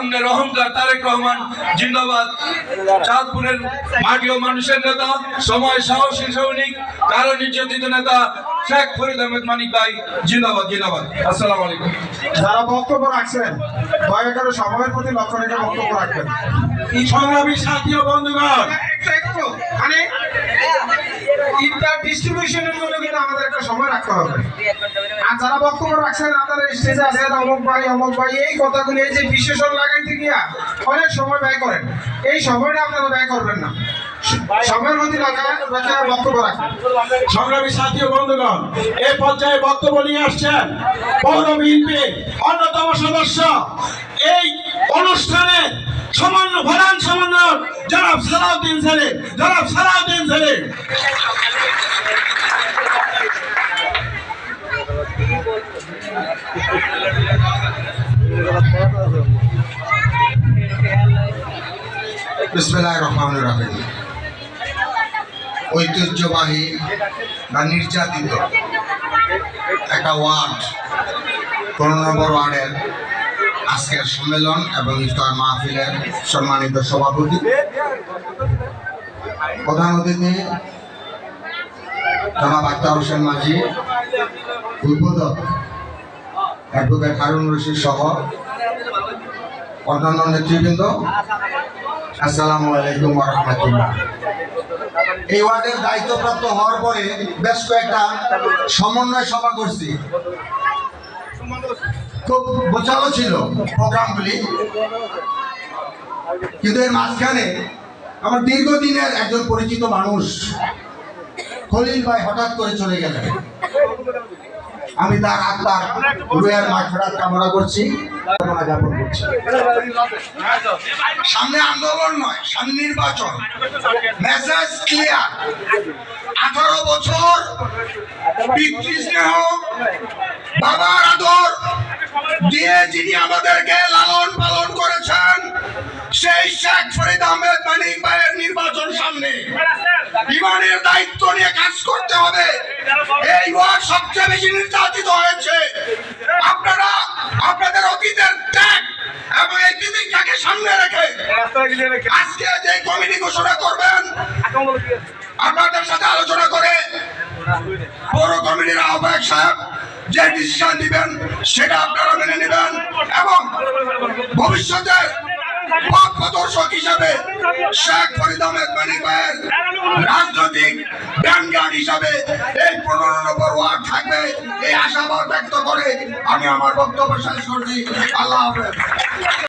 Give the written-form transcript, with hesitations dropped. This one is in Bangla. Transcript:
তারুণ্যের অহংকার তারেক রহমান জিন্দাবাদ। চাঁদপুরের মাটি ও মানুষের নেতা, সময় সাহসী সৈনিক, কারো নির্যাতিত নেতা শেখ ফরিদ আহমেদ মানিক ভাই জিন্দাবাদ জিন্দাবাদ। আসসালামু আলাইকুম। যারা বক্তব্য রাখছেন দয়া করে সময়ের প্রতি লক্ষ্য রেখে বক্তব্য রাখবেন। সংগ্রামী সাথী ও বন্ধুগণ, একটু মানে ইন্টার ডিস্ট্রিবিউশনের জন্য কিন্তু আমাদের একটা সময় রাখতে হবে। আর যারা বক্তব্য রাখছেন আপনারা স্টেজে আছেন অমুক ভাই এই কথাগুলি এই যে বিশেষণ লাগাইতে গিয়া অনেক সময় ব্যয় করেন, এই সময়টা আপনারা ব্যয় করবেন না, সময়ের প্রতি লক্ষ্য রেখে বক্তব্য রাখবেন। সংগ্রামী সাথী ও বন্ধুগণ, এই পর্যায়ে বক্তব্য নিয়ে আসছেন পৌর বিএনপির অন্যতম সদস্য, এই অনুষ্ঠানে সামান্য ভরান সামান্য জনাব সালাউদ্দিন সেলিম। বিসমিল্লাহির রহমানির রহিম। ঐতিহ্যবাহী বা নির্যাতিত একটা ওয়ার্ড 15 নম্বর ওয়ার্ডের আজকের সম্মেলন এবং ইফতার মাহফিলের সম্মানিত সভাপতি, প্রধান অতিথি জনাব আক্তার হোসেন মাঝি, উদ্বোধক অ্যাডভোকেট হারুন রশিদ সহ অন্যান্য নেতৃবৃন্দ, আসসালামু আলাইকুম ওয়া রাহমাতুল্লাহ। এই ওয়ার্ডের দায়িত্বপ্রাপ্ত হওয়ার পরে বেশ কয়েকটা সমন্বয় সভা করছি, খুব গোছালো ছিল প্রোগ্রামগুলি, কিন্তু এর মাঝখানে আমার দীর্ঘদিনের একজন পরিচিত মানুষ খলিল ভাই হঠাৎ করে চলে গেলেন। আমি তার আত্মার রুহের মাগফিরাত কামনা করছি, জ্ঞাপন করছি। সামনে আন্দোলন নয়, সামনে নির্বাচন। Message clear. 18 বছর পিতৃস্নেহ, বাবার আদর দিয়ে যিনি আমাদেরকে লালন পালন করেছেন, সেই শেখ ফরিদ আহমেদ মানিক ভাইয়ের নির্বাচন সামনে। ইমানের দায়িত্ব নিয়ে কাজ করতে হবে। এই ওয়ার্ড সবচেয়ে বেশি নির্যাতিত হয়েছে। আপনারা আপনাদের অতীতের ত্যাগ এবং এই তিতিক্ষাকে সামনে রেখে আজকে যে কমিটি ঘোষণা করবেন, আপনাদের সাথে আলোচনা করে পৌর কমিটির আহ্বায়ক সাহেব যে ডিসিশন দিবেন সেটা আপনারা মেনে নেবেন এবং ভবিষ্যতের পথ প্রদর্শক হিসাবে শেখ ফরিদ আহমেদ মানিক ভাইয়ের রাজনৈতিক ব্যানগার্ড হিসাবে এই 15 নম্বর ওয়ার্ড থাকবে, এই আশাবাদ ব্যক্ত করে আমি আমার বক্তব্য শেষ করছি। আল্লাহ হাফেজ।